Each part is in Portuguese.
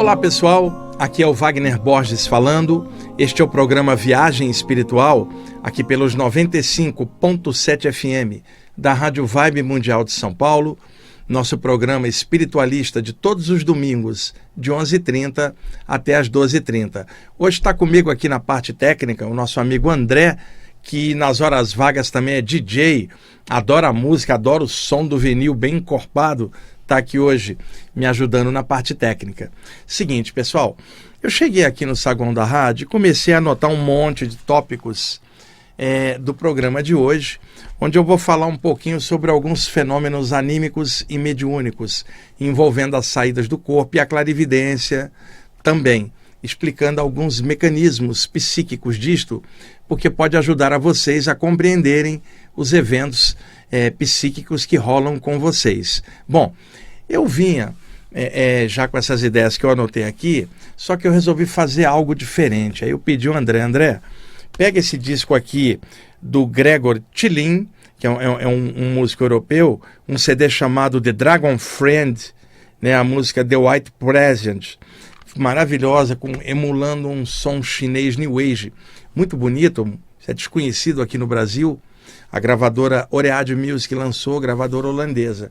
Olá pessoal, aqui é o Wagner Borges falando. Este é o programa Viagem Espiritual, aqui pelos 95.7 FM da Rádio Vibe Mundial de São Paulo. Nosso programa espiritualista de todos os domingos, de 11h30 até as 12h30. Hoje está comigo aqui na parte técnica o nosso amigo André, que nas horas vagas também é DJ, adora a música, adora o som do vinil bem encorpado, está aqui hoje me ajudando na parte técnica. Seguinte, pessoal, eu cheguei aqui no saguão da rádio e comecei a anotar um monte de tópicos do programa de hoje, onde eu vou falar um pouquinho sobre alguns fenômenos anímicos e mediúnicos, envolvendo as saídas do corpo e a clarividência também, explicando alguns mecanismos psíquicos disto, porque pode ajudar a vocês a compreenderem os eventos psíquicos que rolam com vocês. Bom, eu vinha já com essas ideias que eu anotei aqui, só que eu resolvi fazer algo diferente. Aí eu pedi ao André, pega esse disco aqui do Gregor Tillin, que é um músico europeu, um CD chamado The Dragon Friend, né, a música The White Present, maravilhosa, emulando um som chinês New Age, muito bonito, é desconhecido aqui no Brasil. A gravadora Oread Music lançou, gravadora holandesa.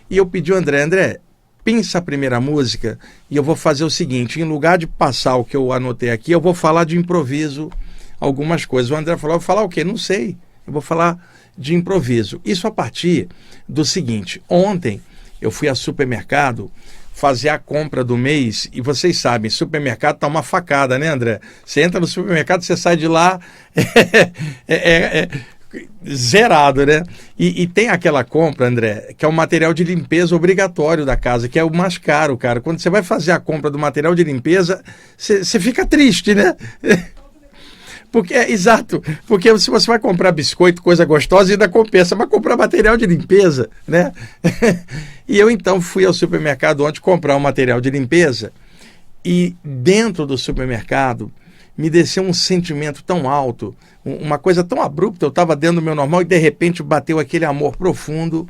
E eu pedi ao André, pensa a primeira música e eu vou fazer o seguinte, em lugar de passar o que eu anotei aqui, eu vou falar de improviso algumas coisas. O André falou, eu vou falar o quê? Não sei, eu vou falar de improviso. Isso a partir do seguinte, ontem eu fui ao supermercado fazer a compra do mês, e vocês sabem, supermercado tá uma facada, né, André? Você entra no supermercado, você sai de lá zerado, né? E tem aquela compra, André, que é o material de limpeza obrigatório da casa, que é o mais caro, cara. Quando você vai fazer a compra do material de limpeza, você fica triste, né? Exato, porque se você vai comprar biscoito, coisa gostosa, ainda compensa, mas comprar material de limpeza, né? E eu então fui ao supermercado ontem comprar um material de limpeza, e dentro do supermercado me desceu um sentimento tão alto, uma coisa tão abrupta. Eu estava dentro do meu normal e de repente bateu aquele amor profundo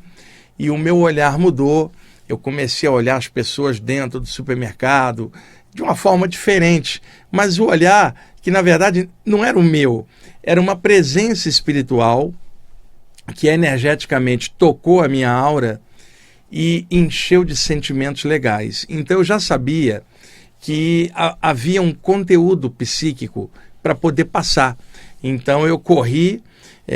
e o meu olhar mudou. Eu comecei a olhar as pessoas dentro do supermercado de uma forma diferente, mas o olhar que na verdade não era o meu, era uma presença espiritual que energeticamente tocou a minha aura e encheu de sentimentos legais. Então eu já sabia que havia um conteúdo psíquico para poder passar. Então eu corri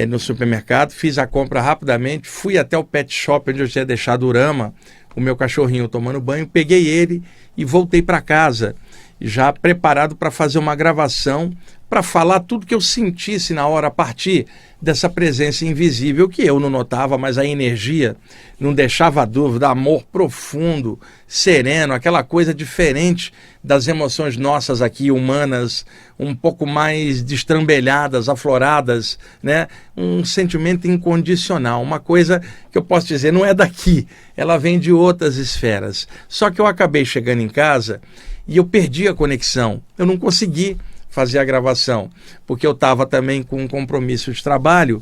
no supermercado, fiz a compra rapidamente, fui até o pet shop onde eu tinha deixado o Rama, o meu cachorrinho, tomando banho, peguei ele e voltei para casa, já preparado para fazer uma gravação, para falar tudo que eu sentisse na hora a partir dessa presença invisível que eu não notava, mas a energia não deixava dúvida, amor profundo, sereno, aquela coisa diferente das emoções nossas aqui, humanas, um pouco mais destrambelhadas, afloradas, né? Um sentimento incondicional, uma coisa que eu posso dizer, não é daqui, ela vem de outras esferas. Só que eu acabei chegando em casa e eu perdi a conexão, eu não consegui fazer a gravação, porque eu estava também com um compromisso de trabalho,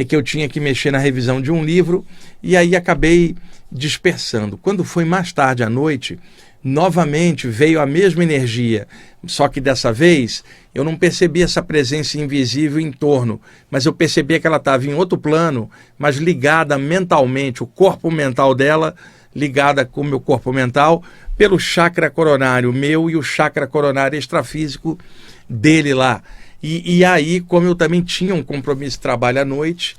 que eu tinha que mexer na revisão de um livro, e aí acabei dispersando. Quando foi mais tarde à noite, novamente veio a mesma energia, só que dessa vez eu não percebi essa presença invisível em torno, mas eu percebi que ela estava em outro plano, mas ligada mentalmente, o corpo mental dela ligada com o meu corpo mental, pelo chakra coronário meu e o chakra coronário extrafísico dele lá. E aí, como eu também tinha um compromisso de trabalho à noite,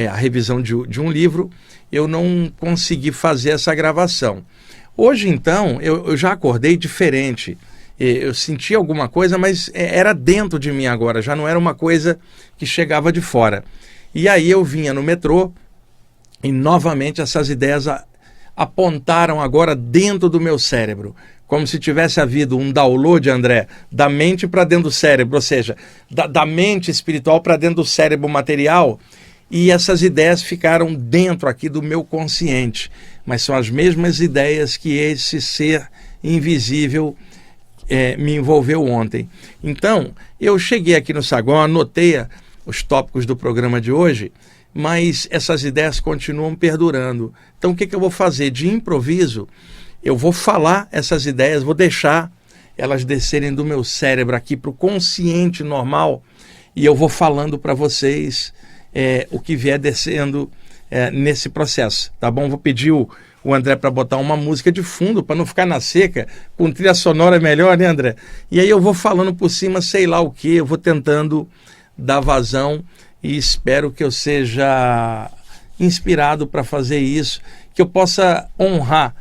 a revisão de um livro, eu não consegui fazer essa gravação. Hoje, então, eu já acordei diferente. Eu senti alguma coisa, mas era dentro de mim agora, já não era uma coisa que chegava de fora. E aí eu vinha no metrô e novamente essas ideias apontaram agora dentro do meu cérebro, como se tivesse havido um download, André, da mente para dentro do cérebro, ou seja, da mente espiritual para dentro do cérebro material, e essas ideias ficaram dentro aqui do meu consciente, mas são as mesmas ideias que esse ser invisível me envolveu ontem. Então, eu cheguei aqui no saguão, anotei os tópicos do programa de hoje, mas essas ideias continuam perdurando. Então, o que eu vou fazer? De improviso, eu vou falar essas ideias, vou deixar elas descerem do meu cérebro aqui para o consciente normal, e eu vou falando para vocês o que vier descendo nesse processo, tá bom? Vou pedir o André para botar uma música de fundo, para não ficar na seca, com trilha sonora melhor, né, André? E aí eu vou falando por cima, sei lá o que, eu vou tentando dar vazão e espero que eu seja inspirado para fazer isso, que eu possa honrar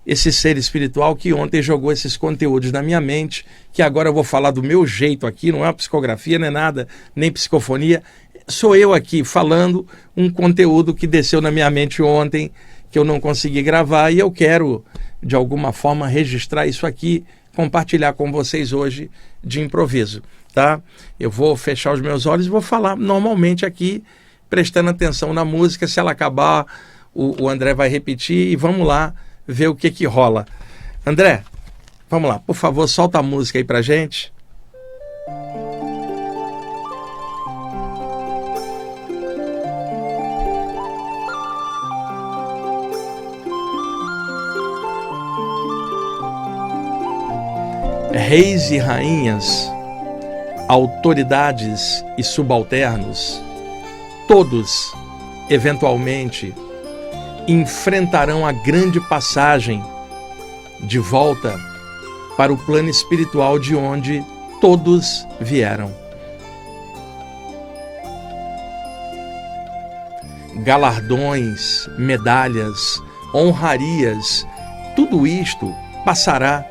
esse ser espiritual que ontem jogou esses conteúdos na minha mente, que agora eu vou falar do meu jeito aqui, não é uma psicografia, nem nada, nem psicofonia, sou eu aqui falando um conteúdo que desceu na minha mente ontem, que eu não consegui gravar, e eu quero, de alguma forma, registrar isso aqui, compartilhar com vocês hoje de improviso, tá? Eu vou fechar os meus olhos e vou falar normalmente aqui, prestando atenção na música. Se ela acabar, o André vai repetir e vamos lá ver o que rola. André, vamos lá, por favor, solta a música aí pra gente. Reis e rainhas, autoridades e subalternos, todos, eventualmente, enfrentarão a grande passagem de volta para o plano espiritual de onde todos vieram. Galardões, medalhas, honrarias, tudo isto passará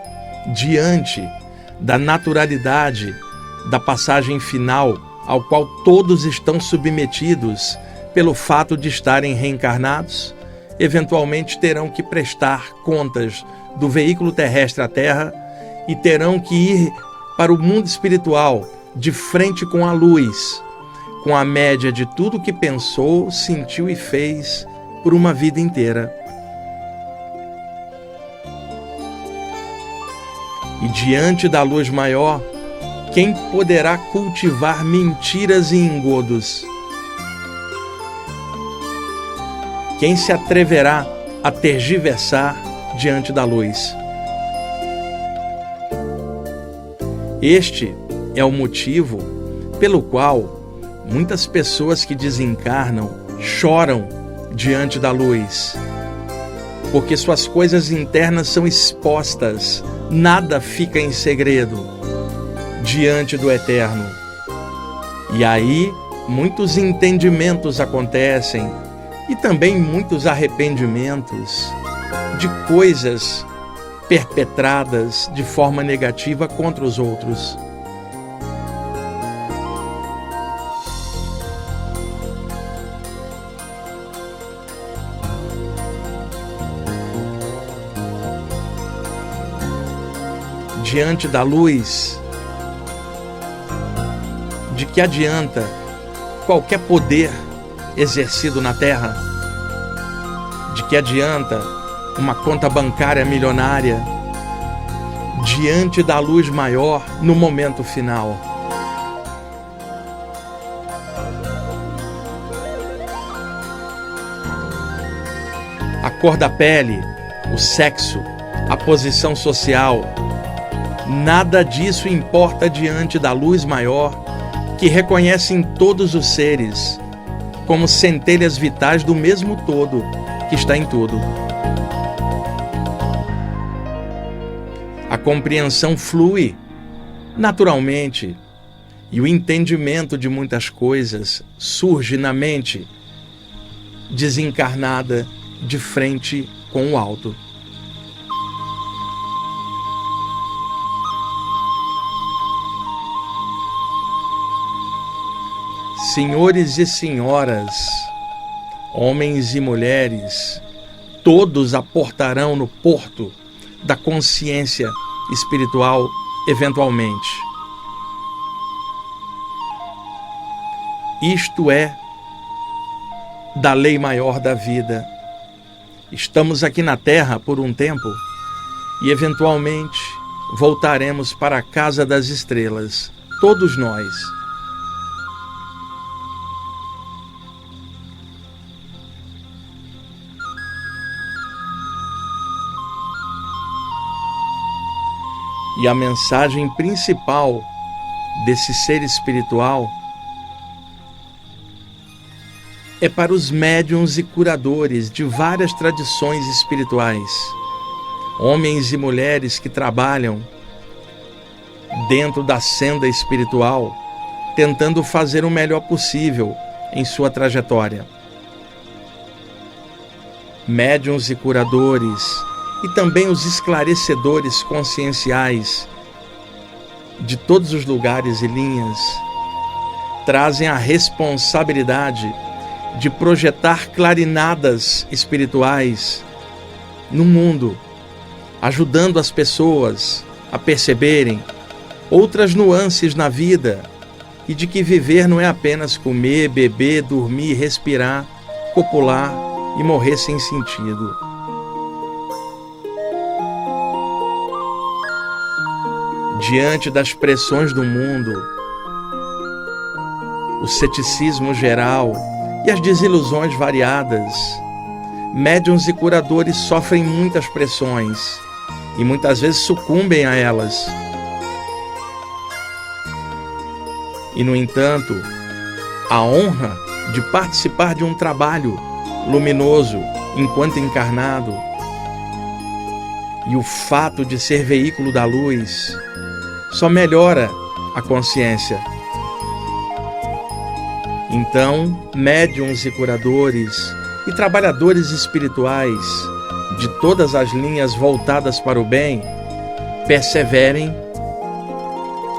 diante da naturalidade da passagem final, ao qual todos estão submetidos pelo fato de estarem reencarnados. Eventualmente terão que prestar contas do veículo terrestre à Terra e terão que ir para o mundo espiritual de frente com a luz, com a média de tudo que pensou, sentiu e fez por uma vida inteira. E diante da luz maior, quem poderá cultivar mentiras e engodos? Quem se atreverá a tergiversar diante da luz? Este é o motivo pelo qual muitas pessoas que desencarnam choram diante da luz, porque suas coisas internas são expostas, nada fica em segredo diante do Eterno. E aí muitos entendimentos acontecem e também muitos arrependimentos de coisas perpetradas de forma negativa contra os outros. Diante da luz, de que adianta qualquer poder exercido na Terra? De que adianta uma conta bancária milionária diante da luz maior no momento final? A cor da pele, o sexo, a posição social, nada disso importa diante da luz maior que reconhece em todos os seres como centelhas vitais do mesmo todo que está em tudo. A compreensão flui naturalmente e o entendimento de muitas coisas surge na mente desencarnada de frente com o alto. Senhores e senhoras, homens e mulheres, todos aportarão no porto da consciência espiritual eventualmente. Isto é da lei maior da vida. Estamos aqui na Terra por um tempo e eventualmente voltaremos para a casa das estrelas, todos nós. E a mensagem principal desse ser espiritual é para os médiuns e curadores de várias tradições espirituais, homens e mulheres que trabalham dentro da senda espiritual, tentando fazer o melhor possível em sua trajetória. Médiuns e curadores, e também os esclarecedores conscienciais de todos os lugares e linhas, trazem a responsabilidade de projetar clarinadas espirituais no mundo, ajudando as pessoas a perceberem outras nuances na vida e de que viver não é apenas comer, beber, dormir, respirar, copular e morrer sem sentido. Diante das pressões do mundo, o ceticismo geral e as desilusões variadas, médiuns e curadores sofrem muitas pressões e muitas vezes sucumbem a elas. E, no entanto, a honra de participar de um trabalho luminoso enquanto encarnado e o fato de ser veículo da luz só melhora a consciência. Então, médiuns e curadores e trabalhadores espirituais de todas as linhas voltadas para o bem, perseverem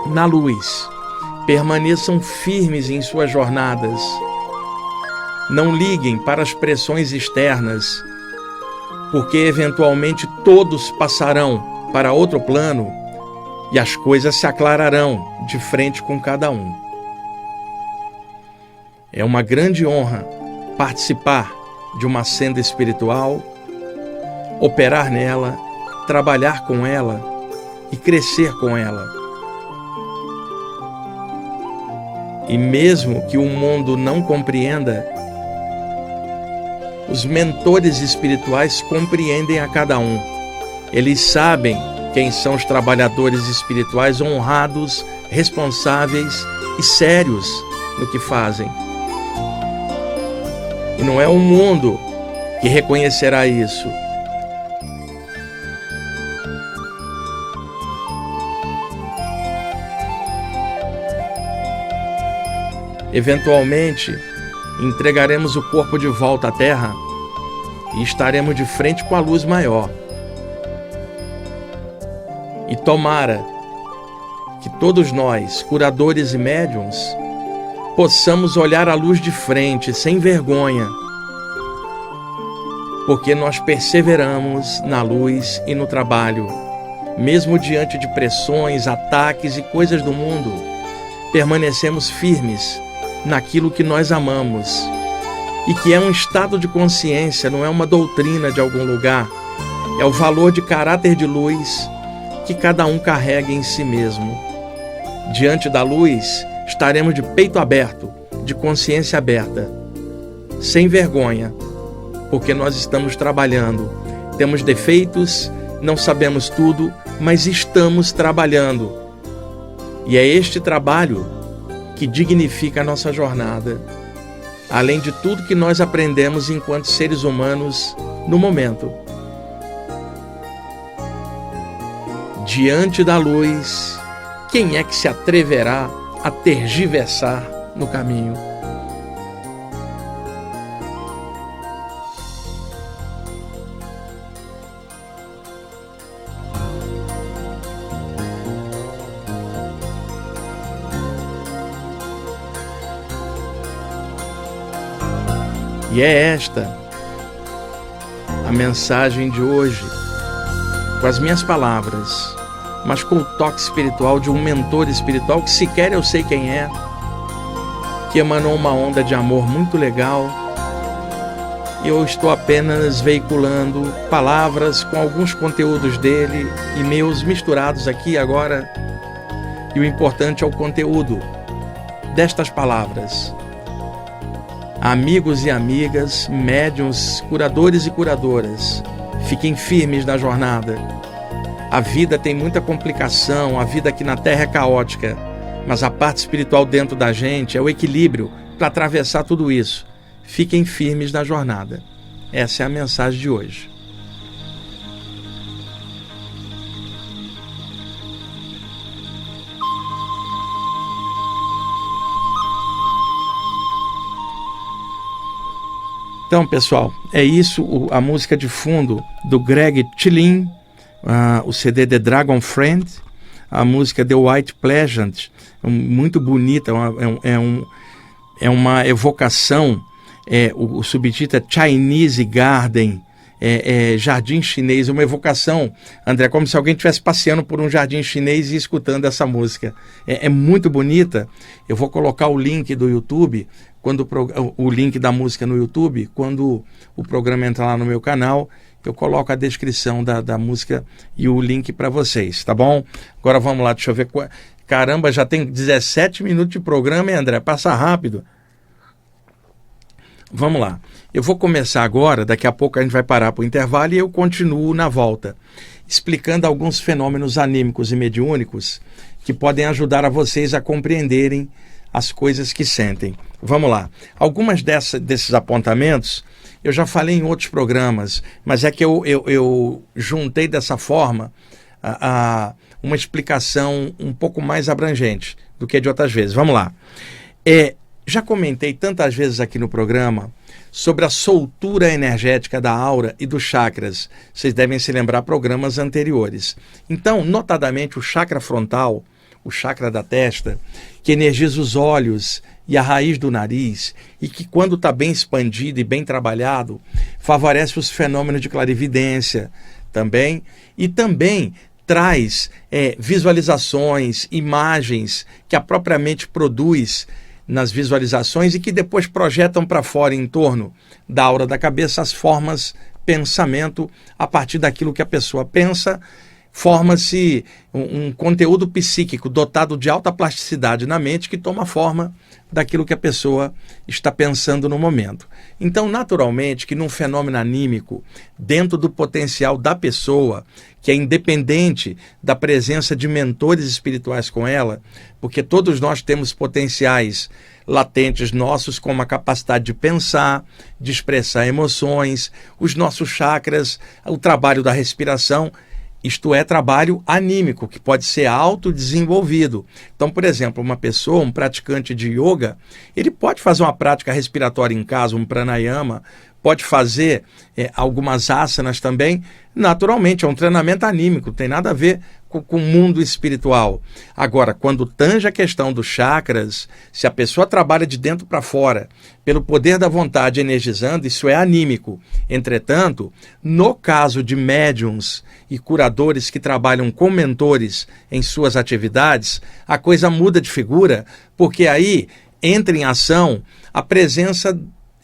na luz, permaneçam firmes em suas jornadas, não liguem para as pressões externas, porque eventualmente todos passarão para outro plano e as coisas se aclararão de frente com cada um. É uma grande honra participar de uma senda espiritual, operar nela, trabalhar com ela e crescer com ela. E mesmo que o mundo não compreenda, os mentores espirituais compreendem a cada um. Eles sabem quem são os trabalhadores espirituais honrados, responsáveis e sérios no que fazem. E não é o mundo que reconhecerá isso. Eventualmente, entregaremos o corpo de volta à Terra e estaremos de frente com a luz maior. E tomara que todos nós, curadores e médiuns, possamos olhar a luz de frente, sem vergonha, porque nós perseveramos na luz e no trabalho, mesmo diante de pressões, ataques e coisas do mundo, permanecemos firmes naquilo que nós amamos e que é um estado de consciência, não é uma doutrina de algum lugar, é o valor de caráter de luz que cada um carrega em si mesmo. Diante da luz, estaremos de peito aberto, de consciência aberta, sem vergonha, porque nós estamos trabalhando. Temos defeitos, não sabemos tudo, mas estamos trabalhando. E é este trabalho que dignifica a nossa jornada, além de tudo que nós aprendemos enquanto seres humanos no momento. Diante da luz, quem é que se atreverá a tergiversar no caminho? E é esta a mensagem de hoje, com as minhas palavras, mas com o toque espiritual de um mentor espiritual que sequer eu sei quem é, que emanou uma onda de amor muito legal, e eu estou apenas veiculando palavras com alguns conteúdos dele e meus misturados aqui agora, e o importante é o conteúdo destas palavras. Amigos e amigas, médiuns, curadores e curadoras, fiquem firmes na jornada, A vida tem muita complicação, a vida aqui na Terra é caótica, mas a parte espiritual dentro da gente é o equilíbrio para atravessar tudo isso. Fiquem firmes na jornada. Essa é a mensagem de hoje. Então, pessoal, é isso, a música de fundo do Greg Chilin, o CD The Dragon Friend, a música The White Pleasant, muito bonita, é uma evocação, o subtítulo é Chinese Garden, jardim chinês, uma evocação, André, como se alguém estivesse passeando por um jardim chinês e escutando essa música. É muito bonita. Eu vou colocar o link do YouTube, o link da música no YouTube, quando o programa entrar lá no meu canal, eu coloco a descrição da música e o link para vocês, tá bom? Agora vamos lá, deixa eu ver. Caramba, já tem 17 minutos de programa, hein, André? Passa rápido. Vamos lá. Eu vou começar agora, daqui a pouco a gente vai parar para o intervalo e eu continuo na volta, explicando alguns fenômenos anímicos e mediúnicos que podem ajudar a vocês a compreenderem as coisas que sentem. Vamos lá. Algumas desses apontamentos eu já falei em outros programas, mas é que eu juntei dessa forma uma explicação um pouco mais abrangente do que de outras vezes. Vamos lá. Já comentei tantas vezes aqui no programa sobre a soltura energética da aura e dos chakras. Vocês devem se lembrar programas anteriores. Então, notadamente, o chakra frontal, o chakra da testa, que energiza os olhos e a raiz do nariz, e que quando está bem expandido e bem trabalhado, favorece os fenômenos de clarividência também, e também traz visualizações, imagens que a própria mente produz nas visualizações e que depois projetam para fora em torno da aura da cabeça as formas pensamento. A partir daquilo que a pessoa pensa, forma-se um conteúdo psíquico dotado de alta plasticidade na mente que toma forma daquilo que a pessoa está pensando no momento. Então, naturalmente, que num fenômeno anímico, dentro do potencial da pessoa, que é independente da presença de mentores espirituais com ela, porque todos nós temos potenciais latentes nossos, como a capacidade de pensar, de expressar emoções, os nossos chakras, o trabalho da respiração. Isto é trabalho anímico, que pode ser autodesenvolvido. Então, por exemplo, uma pessoa, um praticante de yoga, ele pode fazer uma prática respiratória em casa, um pranayama, pode fazer algumas asanas também. Naturalmente, é um treinamento anímico, não tem nada a ver com o mundo espiritual. Agora, quando tange a questão dos chakras, se a pessoa trabalha de dentro para fora, pelo poder da vontade energizando, isso é anímico. Entretanto, no caso de médiums e curadores que trabalham com mentores em suas atividades, a coisa muda de figura, porque aí entra em ação a presença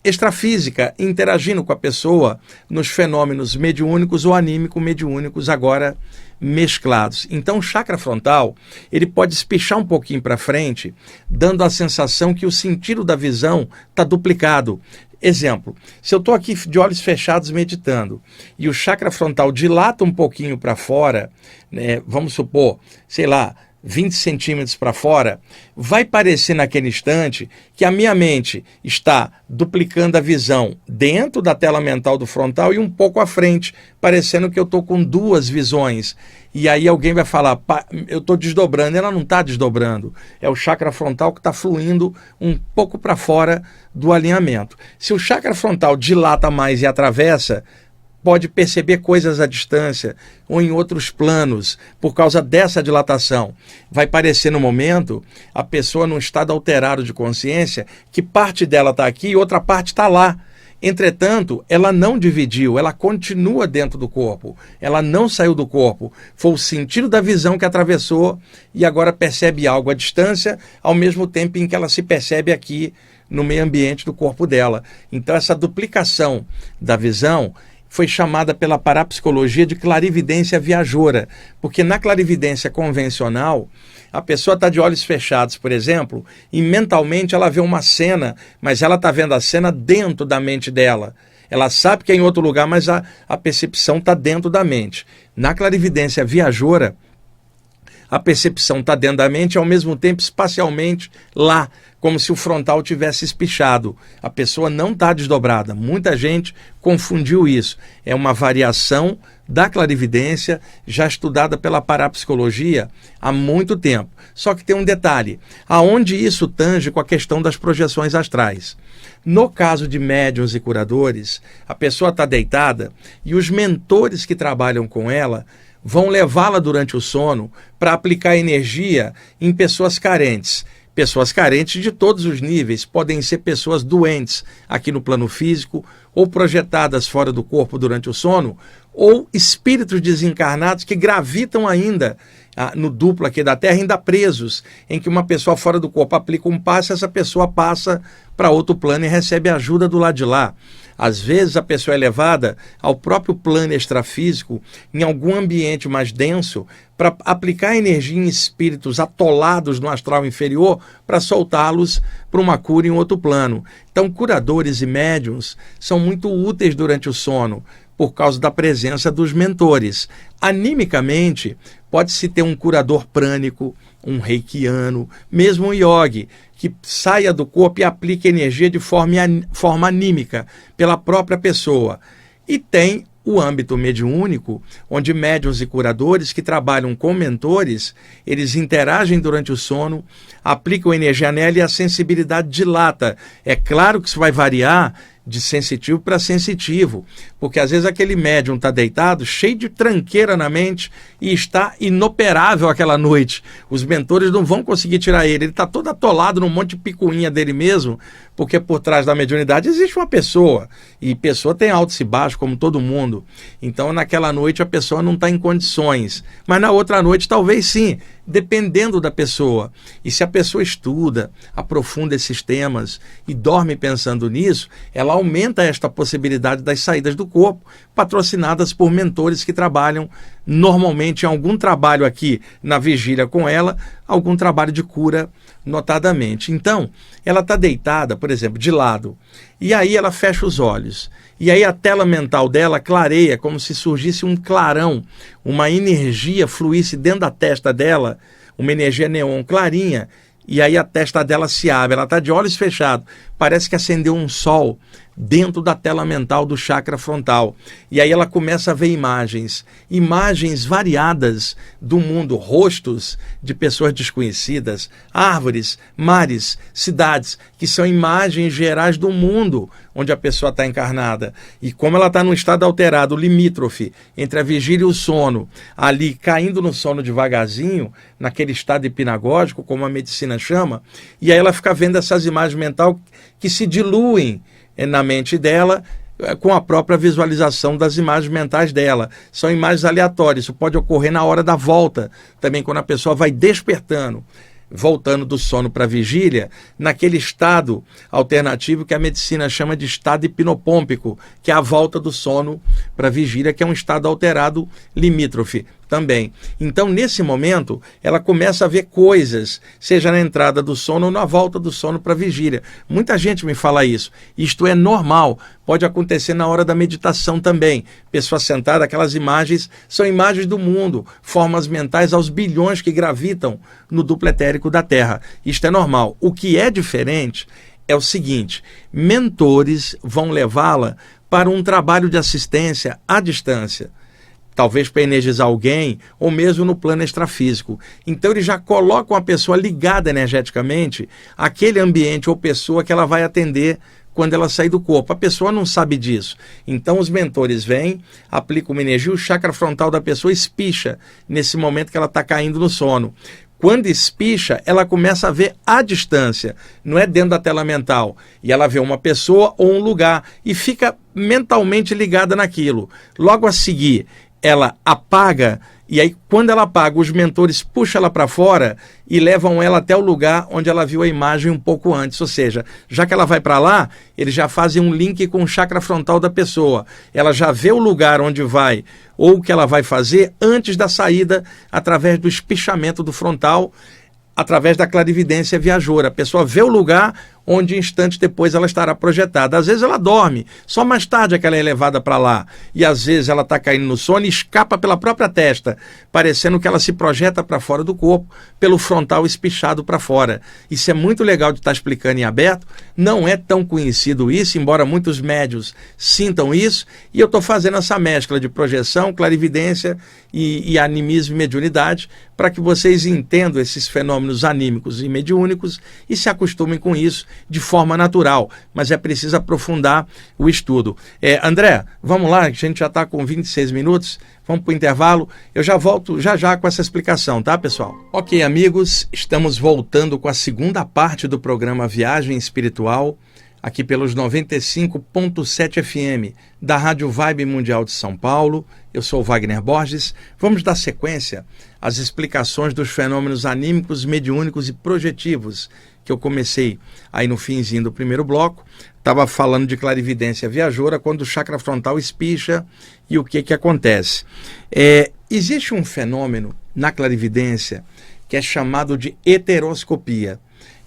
extrafísica, interagindo com a pessoa nos fenômenos mediúnicos ou anímico-mediúnicos agora mesclados. Então o chakra frontal, ele pode espichar um pouquinho para frente, dando a sensação que o sentido da visão está duplicado. Exemplo, se eu estou aqui de olhos fechados meditando e o chakra frontal dilata um pouquinho para fora, né, vamos supor, sei lá, 20 centímetros para fora, vai parecer naquele instante que a minha mente está duplicando a visão dentro da tela mental do frontal e um pouco à frente, parecendo que eu estou com duas visões. E aí alguém vai falar, eu estou desdobrando. Ela não está desdobrando. É o chakra frontal que está fluindo um pouco para fora do alinhamento. Se o chakra frontal dilata mais e atravessa, pode perceber coisas à distância ou em outros planos por causa dessa dilatação. Vai parecer no momento a pessoa num estado alterado de consciência que parte dela está aqui e outra parte está lá. Entretanto, ela não dividiu, ela continua dentro do corpo, ela não saiu do corpo. Foi o sentido da visão que atravessou e agora percebe algo à distância, ao mesmo tempo em que ela se percebe aqui no meio ambiente do corpo dela. Então essa duplicação da visão foi chamada pela parapsicologia de clarividência viajoura, porque na clarividência convencional, a pessoa está de olhos fechados, por exemplo, e mentalmente ela vê uma cena, mas ela está vendo a cena dentro da mente dela. Ela sabe que é em outro lugar, mas a percepção está dentro da mente. Na clarividência viajoura, a percepção está dentro da mente e, ao mesmo tempo, espacialmente lá, como se o frontal tivesse espichado. A pessoa não está desdobrada. Muita gente confundiu isso. É uma variação da clarividência, já estudada pela parapsicologia há muito tempo. Só que tem um detalhe, aonde isso tange com a questão das projeções astrais. No caso de médiuns e curadores, a pessoa está deitada e os mentores que trabalham com ela vão levá-la durante o sono para aplicar energia em pessoas carentes. Pessoas carentes de todos os níveis, podem ser pessoas doentes aqui no plano físico, ou projetadas fora do corpo durante o sono, ou espíritos desencarnados que gravitam ainda no duplo aqui da Terra, ainda presos, em que uma pessoa fora do corpo aplica um passe, essa pessoa passa para outro plano e recebe ajuda do lado de lá. Às vezes a pessoa é levada ao próprio plano extrafísico, em algum ambiente mais denso, para aplicar energia em espíritos atolados no astral inferior, para soltá-los para uma cura em outro plano. Então, curadores e médiuns são muito úteis durante o sono, por causa da presença dos mentores. Animicamente, pode-se ter um curador prânico, um reikiano, mesmo um yogi, que saia do corpo e aplique energia de forma anímica pela própria pessoa. E tem o âmbito mediúnico, onde médiuns e curadores que trabalham com mentores, eles interagem durante o sono, aplicam energia nela e a sensibilidade dilata. É claro que isso vai variar de sensitivo para sensitivo, porque às vezes aquele médium está deitado, cheio de tranqueira na mente e está inoperável aquela noite. Os mentores não vão conseguir tirar ele está todo atolado num monte de picuinha dele mesmo, porque por trás da mediunidade existe uma pessoa, e pessoa tem altos e baixos como todo mundo. Então naquela noite a pessoa não está em condições, mas na outra noite talvez sim, dependendo da pessoa. E se a pessoa estuda, aprofunda esses temas e dorme pensando nisso, ela aumenta esta possibilidade das saídas do corpo, patrocinadas por mentores que trabalham normalmente em algum trabalho aqui na vigília com ela, algum trabalho de cura notadamente. Então, ela está deitada, por exemplo, de lado, e aí ela fecha os olhos. E aí a tela mental dela clareia, como se surgisse um clarão, uma energia fluísse dentro da testa dela, uma energia neon clarinha, e aí a testa dela se abre, ela está de olhos fechados, parece que acendeu um sol dentro da tela mental do chakra frontal. E aí ela começa a ver imagens variadas do mundo, rostos de pessoas desconhecidas, árvores, mares, cidades, que são imagens gerais do mundo onde a pessoa está encarnada. E como ela está num estado alterado, limítrofe, entre a vigília e o sono, ali caindo no sono devagarzinho, naquele estado hipnagógico, como a medicina chama, e aí ela fica vendo essas imagens mentais que se diluem na mente dela com a própria visualização das imagens mentais dela. São imagens aleatórias, isso pode ocorrer na hora da volta, também quando a pessoa vai despertando, voltando do sono para a vigília, naquele estado alternativo que a medicina chama de estado hipnopômpico, que é a volta do sono para a vigília, que é um estado alterado limítrofe também. Então, nesse momento, ela começa a ver coisas, seja na entrada do sono ou na volta do sono para a vigília. Muita gente me fala isso. Isto é normal, pode acontecer na hora da meditação também. Pessoa sentada, aquelas imagens são imagens do mundo, formas mentais aos bilhões que gravitam no duplo etérico da Terra. Isto é normal. O que é diferente é o seguinte: mentores vão levá-la para um trabalho de assistência à distância, talvez para energizar alguém, ou mesmo no plano extrafísico. Então eles já colocam a pessoa ligada energeticamente àquele ambiente ou pessoa que ela vai atender quando ela sair do corpo. A pessoa não sabe disso. Então os mentores vêm, aplicam uma energia, o chakra frontal da pessoa espicha nesse momento que ela está caindo no sono. Quando espicha, ela começa a ver à distância, não é dentro da tela mental. E ela vê uma pessoa ou um lugar e fica mentalmente ligada naquilo. Logo a seguir, ela apaga, e aí quando ela apaga, os mentores puxam ela para fora e levam ela até o lugar onde ela viu a imagem um pouco antes. Ou seja, já que ela vai para lá, eles já fazem um link com o chakra frontal da pessoa. Ela já vê o lugar onde vai, ou o que ela vai fazer antes da saída, através do espichamento do frontal, através da clarividência viajoura. A pessoa vê o lugar onde instantes depois ela estará projetada. Às vezes ela dorme, só mais tarde é que ela é levada para lá. E às vezes ela está caindo no sono e escapa pela própria testa, parecendo que ela se projeta para fora do corpo, pelo frontal espichado para fora. Isso é muito legal de estar explicando em aberto. Não é tão conhecido isso, embora muitos médios sintam isso, e eu estou fazendo essa mescla de projeção, clarividência e animismo e mediunidade, para que vocês entendam esses fenômenos anímicos e mediúnicos e se acostumem com isso de forma natural, mas é preciso aprofundar o estudo. André, vamos lá, a gente já está com 26 minutos, vamos para o intervalo, eu já volto já com essa explicação, tá, pessoal? Ok, amigos, estamos voltando com a segunda parte do programa Viagem Espiritual, aqui pelos 95.7 FM da Rádio Vibe Mundial de São Paulo. Eu sou Wagner Borges. Vamos dar sequência às explicações dos fenômenos anímicos, mediúnicos e projetivos que eu comecei aí no finzinho do primeiro bloco. Estava falando de clarividência viajoura, quando o chakra frontal espicha e o que acontece. Existe um fenômeno na clarividência que é chamado de heteroscopia.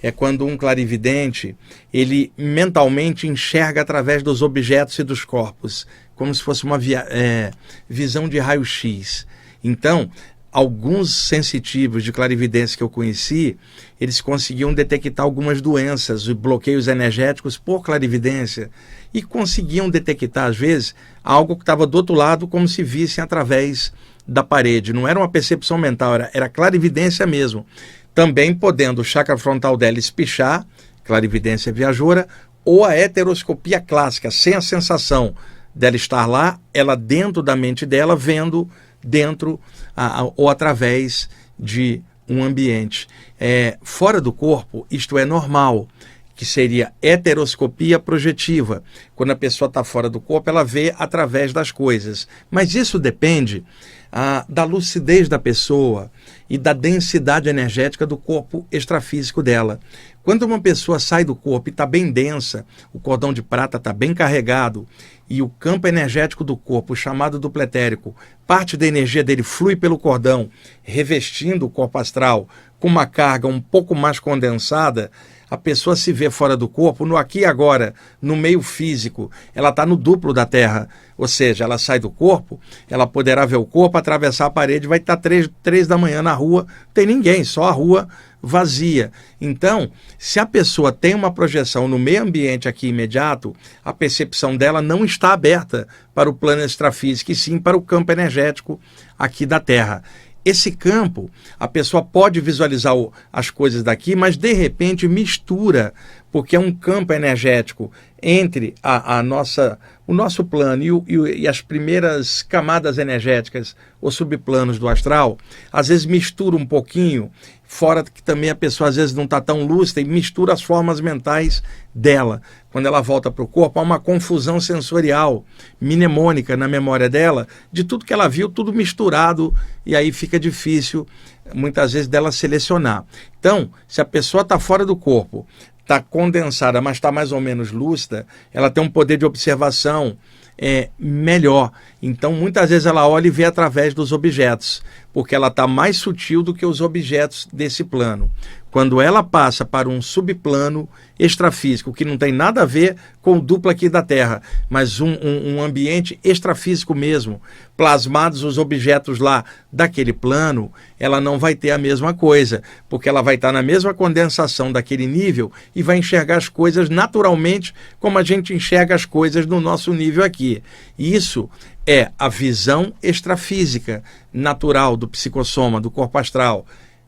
É quando um clarividente, ele mentalmente enxerga através dos objetos e dos corpos, como se fosse uma visão de raio-x. Então, alguns sensitivos de clarividência que eu conheci, eles conseguiam detectar algumas doenças e bloqueios energéticos por clarividência e conseguiam detectar, às vezes, algo que estava do outro lado, como se vissem através da parede. Não era uma percepção mental, era clarividência mesmo. Também podendo o chakra frontal dela espichar, clarividência viajoura, ou a heteroscopia clássica, sem a sensação dela estar lá, ela dentro da mente dela, vendo dentro ou através de um ambiente. Fora do corpo, isto é normal, que seria heteroscopia projetiva. Quando a pessoa está fora do corpo, ela vê através das coisas. Mas isso depende da lucidez da pessoa e da densidade energética do corpo extrafísico dela. Quando uma pessoa sai do corpo e está bem densa, o cordão de prata está bem carregado e o campo energético do corpo, chamado duplo etérico, parte da energia dele flui pelo cordão, revestindo o corpo astral com uma carga um pouco mais condensada, a pessoa se vê fora do corpo, no aqui e agora, no meio físico, ela está no duplo da Terra, ou seja, ela sai do corpo, ela poderá ver o corpo, atravessar a parede, vai estar 3 da manhã na rua, não tem ninguém, só a rua vazia. Então, se a pessoa tem uma projeção no meio ambiente aqui imediato, a percepção dela não está aberta para o plano extrafísico, e sim para o campo energético aqui da Terra. Esse campo, a pessoa pode visualizar as coisas daqui, mas de repente mistura, porque é um campo energético entre o nosso plano e as primeiras camadas energéticas, ou subplanos do astral, às vezes mistura um pouquinho, fora que também a pessoa às vezes não está tão lúcida e mistura as formas mentais dela. Quando ela volta para o corpo, há uma confusão sensorial, mnemônica na memória dela, de tudo que ela viu, tudo misturado, e aí fica difícil, muitas vezes, dela selecionar. Então, se a pessoa está fora do corpo, está condensada, mas está mais ou menos lúcida, ela tem um poder de observação melhor. Então, muitas vezes ela olha e vê através dos objetos, porque ela está mais sutil do que os objetos desse plano. Quando ela passa para um subplano extrafísico, que não tem nada a ver com o duplo aqui da Terra, mas um ambiente extrafísico mesmo, plasmados os objetos lá daquele plano, ela não vai ter a mesma coisa, porque ela vai estar na mesma condensação daquele nível e vai enxergar as coisas naturalmente como a gente enxerga as coisas no nosso nível aqui. E isso é a visão extrafísica natural do psicossoma, do corpo astral,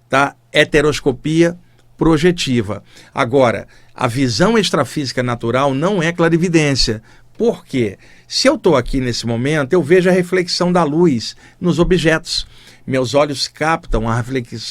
tá? Heteroscopia projetiva. Agora, a visão extrafísica natural não é clarividência. Por quê? Se eu estou aqui nesse momento, eu vejo a reflexão da luz nos objetos. Meus olhos captam a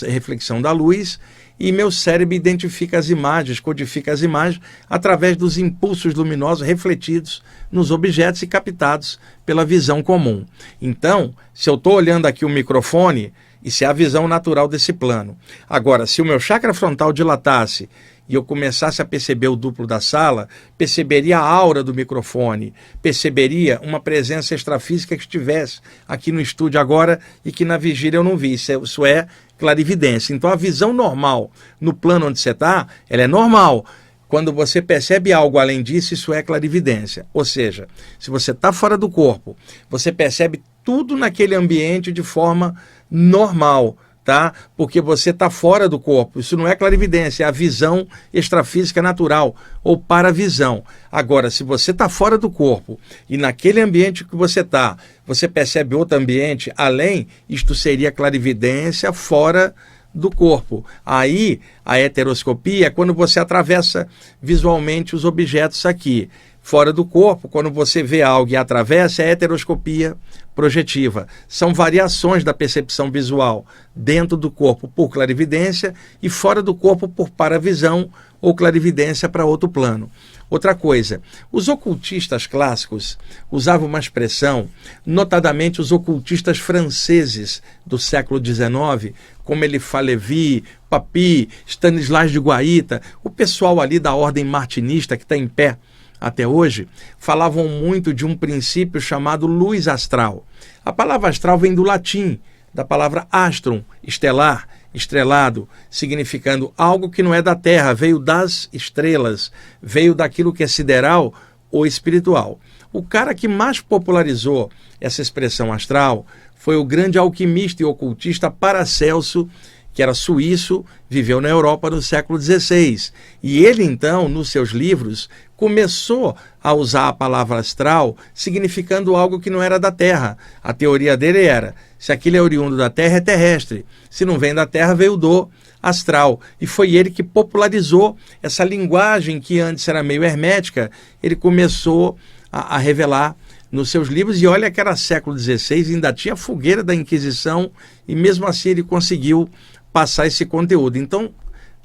reflexão da luz e meu cérebro identifica as imagens, codifica as imagens através dos impulsos luminosos refletidos nos objetos e captados pela visão comum. Então, se eu estou olhando aqui o microfone, isso é a visão natural desse plano. Agora, se o meu chakra frontal dilatasse e eu começasse a perceber o duplo da sala, perceberia a aura do microfone, perceberia uma presença extrafísica que estivesse aqui no estúdio agora e que na vigília eu não vi. Isso é clarividência. Então a visão normal no plano onde você está, ela é normal. Quando você percebe algo além disso, isso é clarividência. Ou seja, se você está fora do corpo, você percebe tudo naquele ambiente de forma normal, tá? Porque você está fora do corpo. Isso não é clarividência, é a visão extrafísica natural ou paravisão. Agora, se você está fora do corpo e naquele ambiente que você está, você percebe outro ambiente além, isto seria clarividência fora do corpo. Aí, a heteroscopia é quando você atravessa visualmente os objetos aqui. Fora do corpo, quando você vê algo e atravessa, é heteroscopia projetiva. São variações da percepção visual dentro do corpo por clarividência e fora do corpo por paravisão ou clarividência para outro plano. Outra coisa, os ocultistas clássicos usavam uma expressão, notadamente os ocultistas franceses do século XIX, como Eliphas-Lévy, Papy, Stanislas de Guaita, o pessoal ali da ordem martinista que está em pé até hoje, falavam muito de um princípio chamado luz astral. A palavra astral vem do latim, da palavra astrum, estelar, estrelado, significando algo que não é da Terra, veio das estrelas, veio daquilo que é sideral ou espiritual. O cara que mais popularizou essa expressão astral foi o grande alquimista e ocultista Paracelso, que era suíço, viveu na Europa no século XVI. E ele, então, nos seus livros, começou a usar a palavra astral, significando algo que não era da Terra. A teoria dele era, se aquilo é oriundo da Terra, é terrestre. Se não vem da Terra, veio do astral. E foi ele que popularizou essa linguagem que antes era meio hermética, ele começou a revelar nos seus livros, e olha que era século XVI, ainda tinha a fogueira da Inquisição, e mesmo assim ele conseguiu passar esse conteúdo. Então,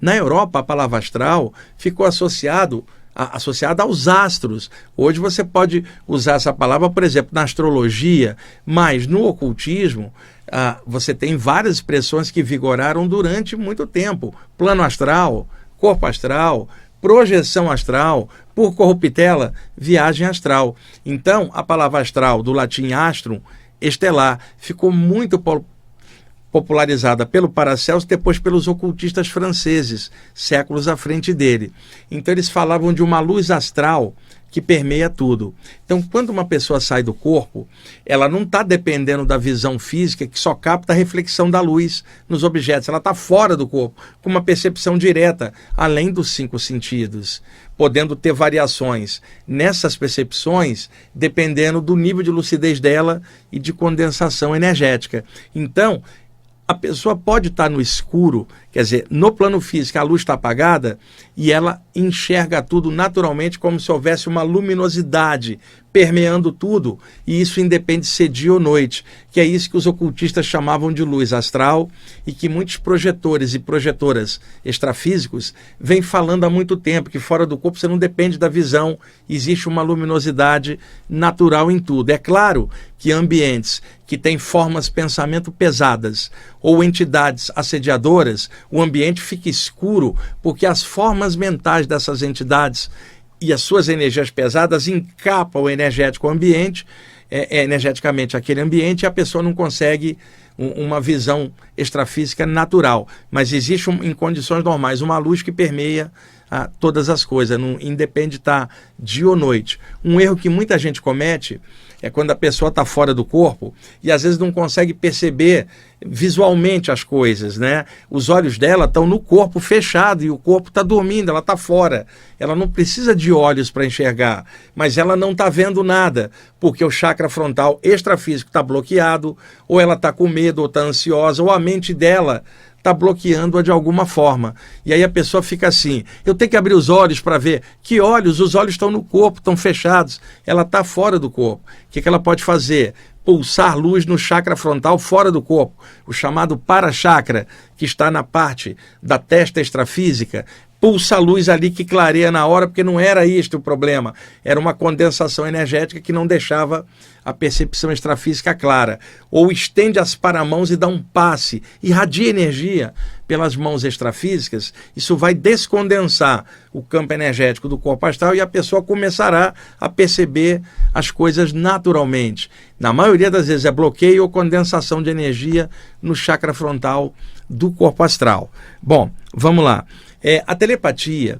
na Europa, a palavra astral ficou associada aos astros. Hoje você pode usar essa palavra, por exemplo, na astrologia, mas no ocultismo, você tem várias expressões que vigoraram durante muito tempo. Plano astral, corpo astral, projeção astral, por corruptela, viagem astral. Então, a palavra astral, do latim astrum, estelar, ficou muito popularizada pelo Paracelso, depois pelos ocultistas franceses, séculos à frente dele. Então, eles falavam de uma luz astral que permeia tudo. Então, quando uma pessoa sai do corpo, ela não está dependendo da visão física, que só capta a reflexão da luz nos objetos. Ela está fora do corpo, com uma percepção direta, além dos 5 sentidos, podendo ter variações nessas percepções, dependendo do nível de lucidez dela e de condensação energética. Então, a pessoa pode estar no escuro, quer dizer, no plano físico a luz está apagada e ela enxerga tudo naturalmente como se houvesse uma luminosidade permeando tudo, e isso independe de ser dia ou noite, que é isso que os ocultistas chamavam de luz astral e que muitos projetores e projetoras extrafísicos vêm falando há muito tempo, que fora do corpo você não depende da visão, existe uma luminosidade natural em tudo. É claro que ambientes que têm formas pensamento pesadas ou entidades assediadoras, o ambiente fica escuro porque as formas mentais dessas entidades e as suas energias pesadas encapam o energético ambiente, energeticamente aquele ambiente, e a pessoa não consegue uma visão extrafísica natural. Mas existe, em condições normais, uma luz que permeia todas as coisas, não independe de estar dia ou noite. Um erro que muita gente comete é quando a pessoa está fora do corpo e às vezes não consegue perceber visualmente as coisas, né? Os olhos dela estão no corpo fechado e o corpo está dormindo, ela está fora. Ela não precisa de olhos para enxergar, mas ela não está vendo nada, porque o chakra frontal extrafísico está bloqueado, ou ela está com medo, ou está ansiosa, ou a mente dela está bloqueando-a de alguma forma. E aí a pessoa fica assim, eu tenho que abrir os olhos para ver. Que olhos? Os olhos estão no corpo, estão fechados. Ela está fora do corpo. O que ela pode fazer? Pulsar luz no chakra frontal fora do corpo, o chamado para-chakra, que está na parte da testa extrafísica. Pulsa a luz ali que clareia na hora, porque não era este o problema. Era uma condensação energética que não deixava a percepção extrafísica clara. Ou estende as paramãos e dá um passe, irradia energia pelas mãos extrafísicas. Isso vai descondensar o campo energético do corpo astral e a pessoa começará a perceber as coisas naturalmente. Na maioria das vezes é bloqueio ou condensação de energia no chakra frontal do corpo astral. Bom, vamos lá. A telepatia,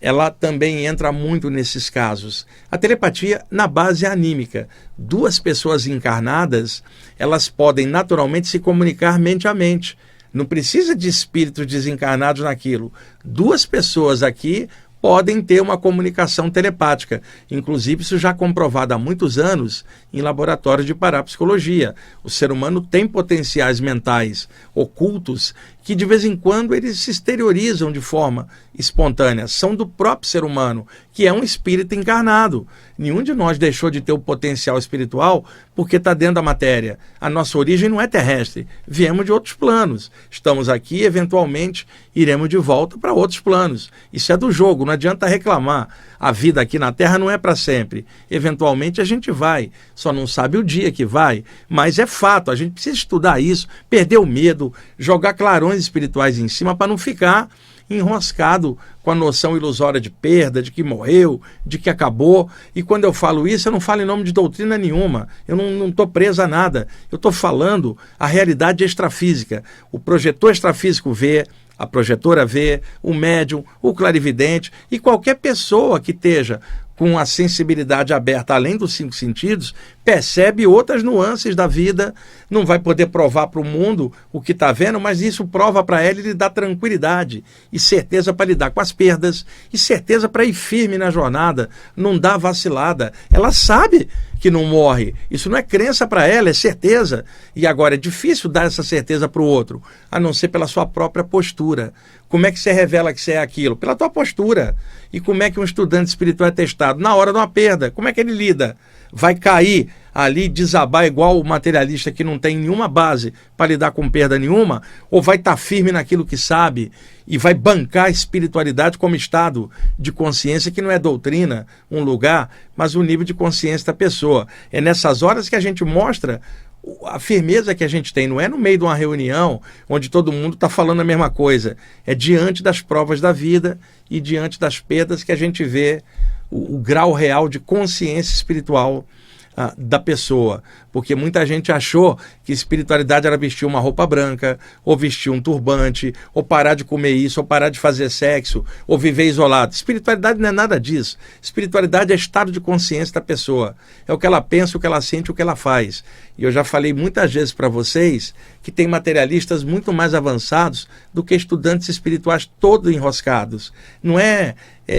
ela também entra muito nesses casos. A telepatia na base é anímica. Duas pessoas encarnadas, elas podem naturalmente se comunicar mente a mente. Não precisa de espíritos desencarnados naquilo. Duas pessoas aqui podem ter uma comunicação telepática. Inclusive, isso já é comprovado há muitos anos em laboratórios de parapsicologia. O ser humano tem potenciais mentais ocultos que, de vez em quando, eles se exteriorizam de forma espontânea. São do próprio ser humano, que é um espírito encarnado. Nenhum de nós deixou de ter o potencial espiritual porque está dentro da matéria. A nossa origem não é terrestre. Viemos de outros planos. Estamos aqui, eventualmente, iremos de volta para outros planos. Isso é do jogo, não adianta reclamar. A vida aqui na Terra não é para sempre. Eventualmente a gente vai, só não sabe o dia que vai, mas é fato, a gente precisa estudar isso, perder o medo, jogar clarões espirituais em cima para não ficar enroscado com a noção ilusória de perda, de que morreu, de que acabou. E quando eu falo isso, eu não falo em nome de doutrina nenhuma, eu não estou preso a nada, eu estou falando a realidade extrafísica. O projetor extrafísico vê, a projetora vê, o médium, o clarividente e qualquer pessoa que esteja com a sensibilidade aberta além dos 5 sentidos, percebe outras nuances da vida, não vai poder provar para o mundo o que está vendo, mas isso prova para ela e lhe dá tranquilidade e certeza para lidar com as perdas e certeza para ir firme na jornada, não dá vacilada. Ela sabe que não morre, isso não é crença para ela, é certeza. E agora é difícil dar essa certeza para o outro, a não ser pela sua própria postura. Como é que você revela que você é aquilo? Pela tua postura. E como é que um estudante espiritual é testado? Na hora de uma perda, como é que ele lida? Vai cair ali, desabar igual o materialista que não tem nenhuma base para lidar com perda nenhuma? Ou vai estar firme naquilo que sabe e vai bancar a espiritualidade como estado de consciência, que não é doutrina, um lugar, mas o nível de consciência da pessoa. É nessas horas que a gente mostra a firmeza que a gente tem, não é no meio de uma reunião onde todo mundo está falando a mesma coisa, é diante das provas da vida e diante das perdas que a gente vê o grau real de consciência espiritual da pessoa, porque muita gente achou que espiritualidade era vestir uma roupa branca, ou vestir um turbante, ou parar de comer isso, ou parar de fazer sexo, ou viver isolado. Espiritualidade não é nada disso. Espiritualidade é estado de consciência da pessoa. É o que ela pensa, o que ela sente, o que ela faz. E eu já falei muitas vezes para vocês que tem materialistas muito mais avançados do que estudantes espirituais todos enroscados. Não é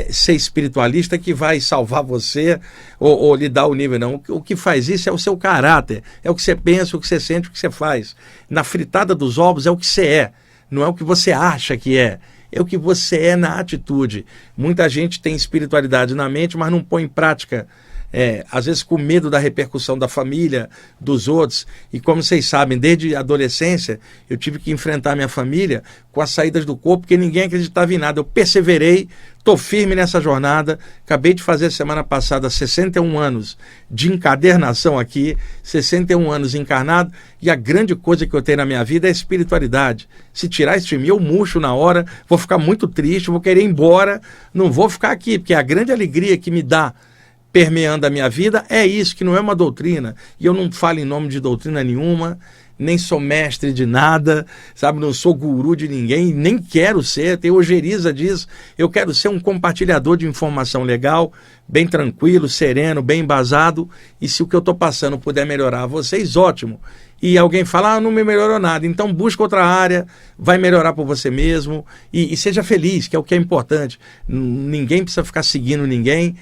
ser espiritualista que vai salvar você ou lhe dar o nível, não. O que faz isso é o seu caráter, é o que você pensa, o que você sente, o que você faz. Na fritada dos ovos é o que você é, não é o que você acha que é o que você é na atitude. Muita gente tem espiritualidade na mente, mas não põe em prática. Às vezes com medo da repercussão da família, dos outros. E como vocês sabem, desde a adolescência eu tive que enfrentar minha família com as saídas do corpo, porque ninguém acreditava em nada. Eu perseverei, estou firme nessa jornada. Acabei de fazer semana passada 61 anos de encadernação aqui, 61 anos encarnado, e a grande coisa que eu tenho na minha vida é a espiritualidade. Se tirar isso de mim, eu murcho na hora, vou ficar muito triste, vou querer ir embora, não vou ficar aqui, porque a grande alegria que me dá permeando a minha vida é isso, que não é uma doutrina. E eu não falo em nome de doutrina nenhuma, nem sou mestre de nada, sabe? Não sou guru de ninguém, nem quero ser, tenho ojeriza disso. Eu quero ser um compartilhador de informação legal, bem tranquilo, sereno, bem embasado. E se o que eu estou passando puder melhorar a vocês, ótimo. E alguém fala, não me melhorou nada, então busca outra área, vai melhorar por você mesmo e seja feliz, que é o que é importante. Ninguém precisa ficar seguindo ninguém.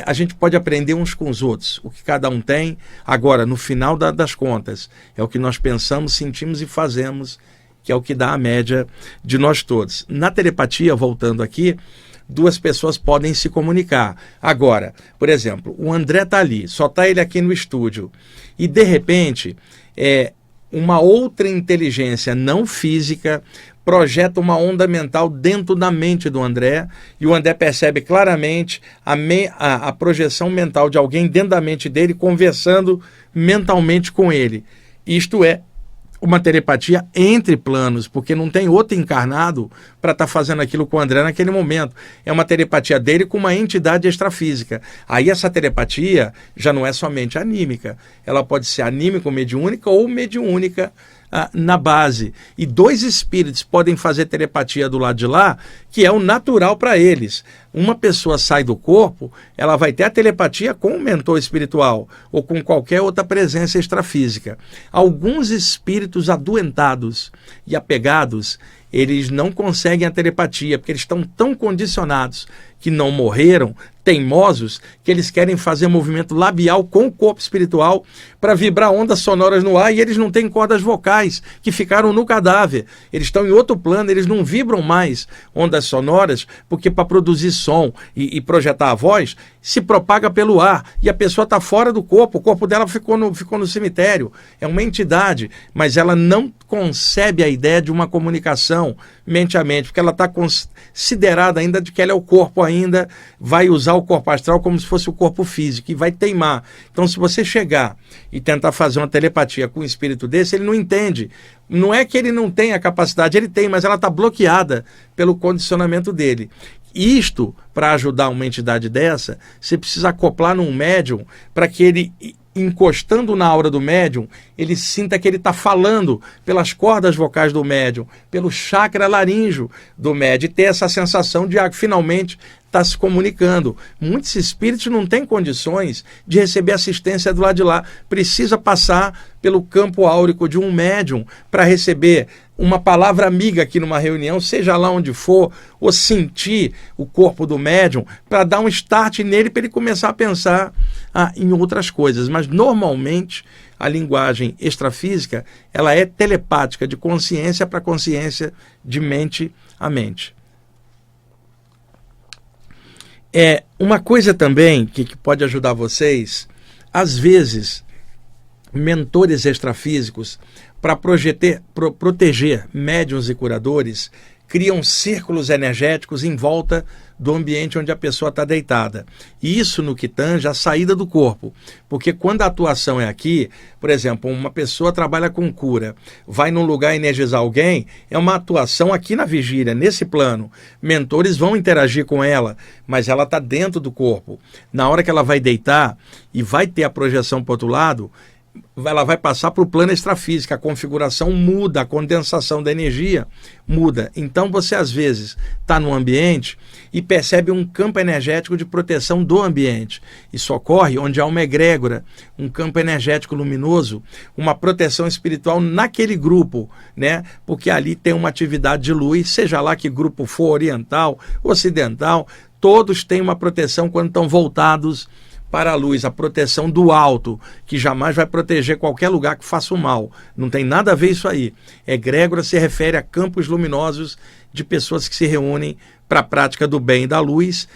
A gente pode aprender uns com os outros, o que cada um tem. Agora, no final das contas, é o que nós pensamos, sentimos e fazemos, que é o que dá a média de nós todos. Na telepatia, voltando aqui, duas pessoas podem se comunicar. Agora, por exemplo, o André está ali, só está ele aqui no estúdio, e de repente, uma outra inteligência não física projeta uma onda mental dentro da mente do André, e o André percebe claramente a projeção mental de alguém dentro da mente dele, conversando mentalmente com ele. Isto é uma telepatia entre planos, porque não tem outro encarnado para estar fazendo aquilo com o André naquele momento. É uma telepatia dele com uma entidade extrafísica. Aí essa telepatia já não é somente anímica, ela pode ser anímico-mediúnica ou mediúnica na base. E 2 espíritos podem fazer telepatia do lado de lá, que é o natural para eles. Uma pessoa sai do corpo, ela vai ter a telepatia com o mentor espiritual ou com qualquer outra presença extrafísica. Alguns espíritos adoentados e apegados, eles não conseguem a telepatia, porque eles estão tão condicionados que não morreram, teimosos, que eles querem fazer movimento labial com o corpo espiritual para vibrar ondas sonoras no ar, e eles não têm cordas vocais, que ficaram no cadáver. Eles estão em outro plano, eles não vibram mais ondas sonoras, porque para produzir som e projetar a voz, se propaga pelo ar, e a pessoa está fora do corpo, o corpo dela ficou no cemitério. É uma entidade, mas ela não concebe a ideia de uma comunicação mente a mente, porque ela está considerada ainda de que ela é o corpo ainda, vai usar o corpo astral como se fosse o corpo físico e vai teimar. Então, se você chegar e tentar fazer uma telepatia com um espírito desse, ele não entende. Não é que ele não tenha a capacidade, ele tem, mas ela está bloqueada pelo condicionamento dele. Isto, para ajudar uma entidade dessa, você precisa acoplar num médium para que ele, encostando na aura do médium, ele sinta que ele está falando pelas cordas vocais do médium, pelo chakra laríngeo do médium, e ter essa sensação de que finalmente está se comunicando. Muitos espíritos não têm condições de receber assistência do lado de lá. Precisa passar pelo campo áurico de um médium para receber uma palavra amiga aqui numa reunião, seja lá onde for, ou sentir o corpo do médium para dar um start nele para ele começar a pensar em outras coisas. Mas normalmente a linguagem extrafísica, ela é telepática, de consciência para consciência, de mente a mente. Uma coisa também que pode ajudar vocês, às vezes, mentores extrafísicos, para proteger médiuns e curadores, criam círculos energéticos em volta do ambiente onde a pessoa está deitada. E isso no que tange a saída do corpo. Porque quando a atuação é aqui, por exemplo, uma pessoa trabalha com cura, vai num lugar energizar alguém, é uma atuação aqui na vigília, nesse plano. Mentores vão interagir com ela, mas ela está dentro do corpo. Na hora que ela vai deitar e vai ter a projeção para o outro lado, ela vai passar para o plano extrafísico, a configuração muda, a condensação da energia muda. Então você às vezes está num ambiente e percebe um campo energético de proteção do ambiente. Isso ocorre onde há uma egrégora, um campo energético luminoso, uma proteção espiritual naquele grupo, né? Porque ali tem uma atividade de luz, seja lá que grupo for, oriental, ocidental, todos têm uma proteção quando estão voltados para a luz, a proteção do alto, que jamais vai proteger qualquer lugar que faça o mal. Não tem nada a ver isso aí. Egrégora se refere a campos luminosos de pessoas que se reúnem para a prática do bem e da luz,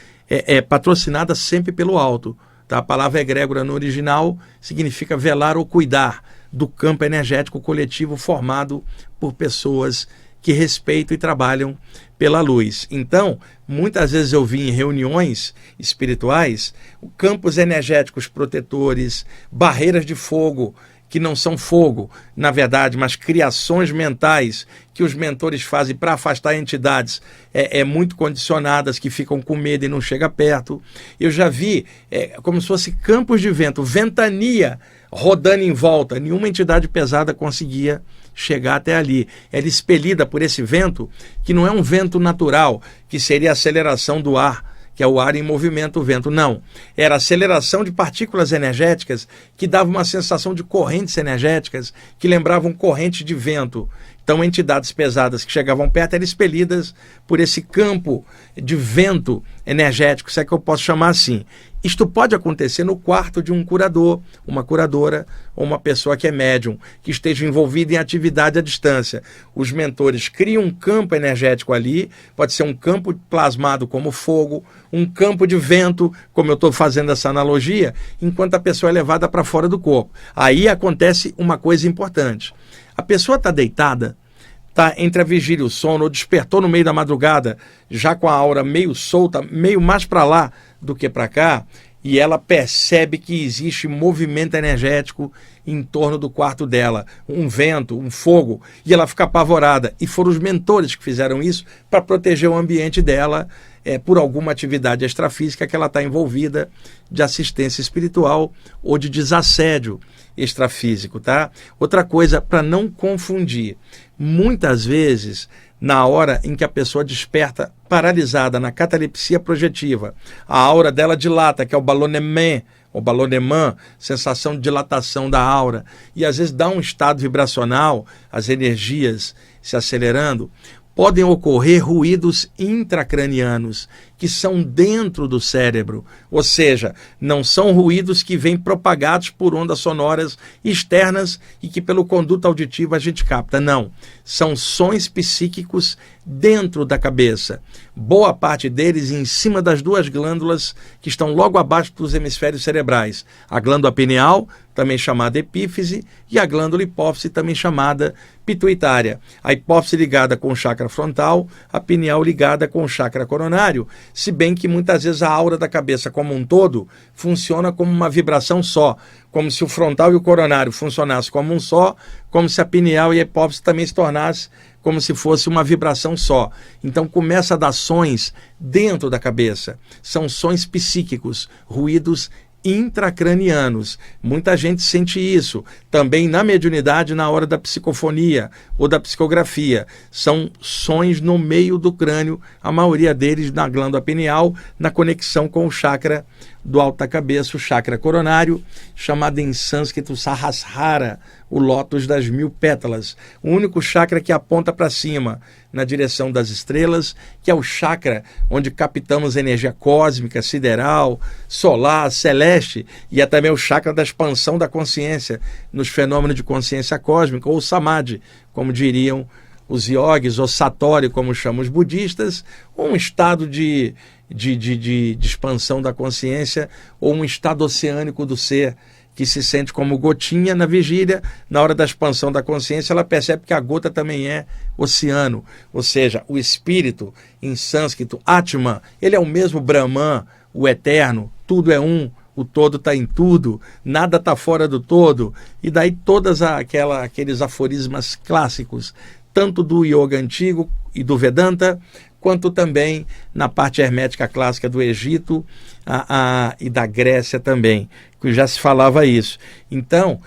patrocinada sempre pelo alto. Tá? A palavra egrégora no original significa velar ou cuidar do campo energético coletivo formado por pessoas que respeitam e trabalham pela luz. Então, muitas vezes eu vi em reuniões espirituais campos energéticos protetores, barreiras de fogo, que não são fogo, na verdade, mas criações mentais que os mentores fazem para afastar entidades muito condicionadas, que ficam com medo e não chegam perto. Eu já vi como se fosse campos de vento, ventania rodando em volta. Nenhuma entidade pesada conseguia chegar até ali. Era expelida por esse vento, que não é um vento natural, que seria a aceleração do ar, que é o ar em movimento, o vento. Não. Era a aceleração de partículas energéticas que dava uma sensação de correntes energéticas que lembravam correntes de vento. Então, entidades pesadas que chegavam perto eram expelidas por esse campo de vento energético, se é que eu posso chamar assim. Isto pode acontecer no quarto de um curador, uma curadora ou uma pessoa que é médium, que esteja envolvida em atividade à distância. Os mentores criam um campo energético ali, pode ser um campo plasmado como fogo, um campo de vento, como eu estou fazendo essa analogia, enquanto a pessoa é levada para fora do corpo. Aí acontece uma coisa importante. A pessoa está deitada, está entre a vigília e o sono, ou despertou no meio da madrugada, já com a aura meio solta, meio mais para lá do que para cá, e ela percebe que existe movimento energético em torno do quarto dela, um vento, um fogo, e ela fica apavorada. E foram os mentores que fizeram isso para proteger o ambiente dela por alguma atividade extrafísica que ela está envolvida, de assistência espiritual ou de desassédio extrafísico, tá? Outra coisa, para não confundir, muitas vezes, na hora em que a pessoa desperta paralisada na catalepsia projetiva, a aura dela dilata, que é o ballonnement, ou ballonnement, sensação de dilatação da aura, e às vezes dá um estado vibracional, as energias se acelerando, podem ocorrer ruídos intracranianos, que são dentro do cérebro, ou seja, não são ruídos que vêm propagados por ondas sonoras externas e que pelo conduto auditivo a gente capta, não. São sons psíquicos dentro da cabeça, boa parte deles em cima das duas glândulas que estão logo abaixo dos hemisférios cerebrais, a glândula pineal, também chamada epífise, e a glândula hipófise, também chamada pituitária. A hipófise ligada com o chakra frontal, a pineal ligada com o chakra coronário, se bem que muitas vezes a aura da cabeça como um todo funciona como uma vibração só, como se o frontal e o coronário funcionassem como um só, como se a pineal e a hipófise também se tornassem como se fosse uma vibração só. Então começa a dar sons dentro da cabeça. São sons psíquicos, ruídos intracranianos. Muita gente sente isso. Também na mediunidade, na hora da psicofonia ou da psicografia. São sons no meio do crânio, a maioria deles na glândula pineal, na conexão com o chakra do alto da cabeça, o chakra coronário, chamado em sânscrito Sahasrara, o lótus das 1000 pétalas. O único chakra que aponta para cima, na direção das estrelas, que é o chakra onde captamos energia cósmica, sideral, solar, celeste, e é também o chakra da expansão da consciência nos fenômenos de consciência cósmica, ou samadhi, como diriam os yogis, ou satori, como chamam os budistas, ou um estado de expansão da consciência, ou um estado oceânico do ser, que se sente como gotinha na vigília. Na hora da expansão da consciência, ela percebe que a gota também é oceano. Ou seja, o espírito, em sânscrito, Atman, ele é o mesmo Brahman, o eterno, tudo é um, o todo está em tudo, nada está fora do todo. E daí todas aqueles aforismas clássicos, tanto do yoga antigo e do Vedanta, quanto também na parte hermética clássica do Egito e da Grécia também, que já se falava isso. Então,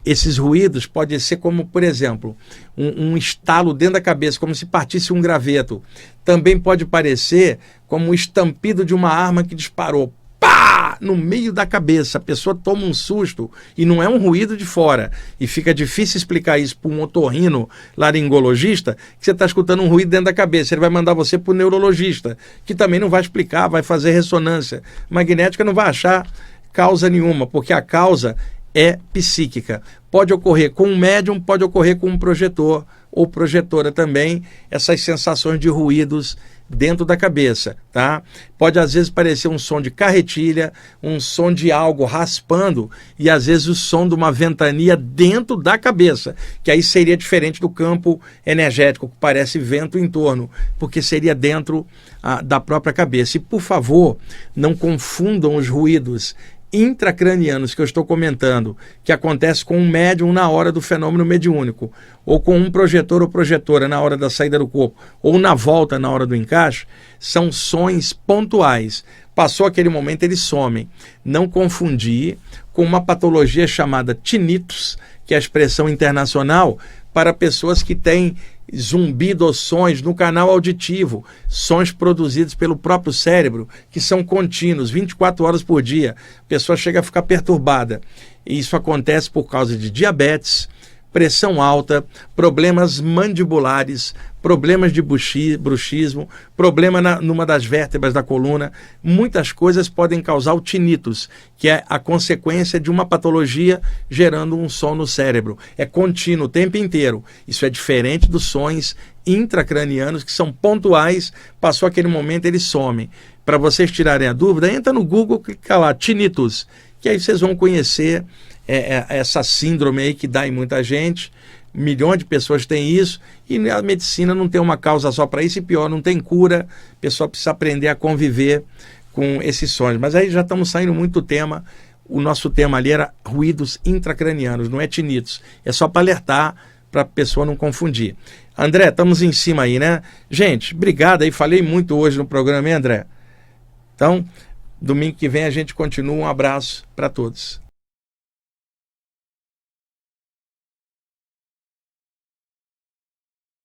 esses ruídos podem ser como, por exemplo, um estalo dentro da cabeça, como se partisse um graveto. Também pode parecer como o estampido de uma arma que disparou, pá, no meio da cabeça. A pessoa toma um susto e não é um ruído de fora. E fica difícil explicar isso para um otorrino laringologista, que você está escutando um ruído dentro da cabeça. Ele vai mandar você para o neurologista, que também não vai explicar, vai fazer ressonância magnética, não vai achar causa nenhuma, porque a causa é psíquica. Pode ocorrer com um médium, pode ocorrer com um projetor ou projetora também, essas sensações de ruídos dentro da cabeça, tá? Pode às vezes parecer um som de carretilha, um som de algo raspando e às vezes o som de uma ventania dentro da cabeça, que aí seria diferente do campo energético, que parece vento em torno, porque seria dentro da própria cabeça. E por favor, não confundam os ruídos intracranianos que eu estou comentando, que acontece com um médium na hora do fenômeno mediúnico, ou com um projetor ou projetora na hora da saída do corpo, ou na volta na hora do encaixe, são sons pontuais. Passou aquele momento, eles somem. Não confundir com uma patologia chamada tinnitus, que é a expressão internacional para pessoas que têm zumbido ou sons no canal auditivo, sons produzidos pelo próprio cérebro, que são contínuos, 24 horas por dia. A pessoa chega a ficar perturbada. E isso acontece por causa de diabetes, pressão alta, problemas mandibulares, problemas de bruxismo, problema numa das vértebras da coluna. Muitas coisas podem causar o tinnitus, que é a consequência de uma patologia gerando um som no cérebro. É contínuo o tempo inteiro. Isso é diferente dos sons intracranianos, que são pontuais, passou aquele momento, eles somem. Para vocês tirarem a dúvida, entra no Google, clica lá, tinnitus, que aí vocês vão conhecer essa síndrome aí que dá em muita gente. Milhões de pessoas têm isso, e a medicina não tem uma causa só para isso, e pior, não tem cura. A pessoa precisa aprender a conviver com esses sons. Mas aí já estamos saindo muito do tema. O nosso tema ali era ruídos intracranianos, não é tinnitus. É só para alertar, para a pessoa não confundir. André, estamos em cima aí, né? Gente, obrigado aí. Falei muito hoje no programa, hein, André? Então, domingo que vem a gente continua. Um abraço para todos.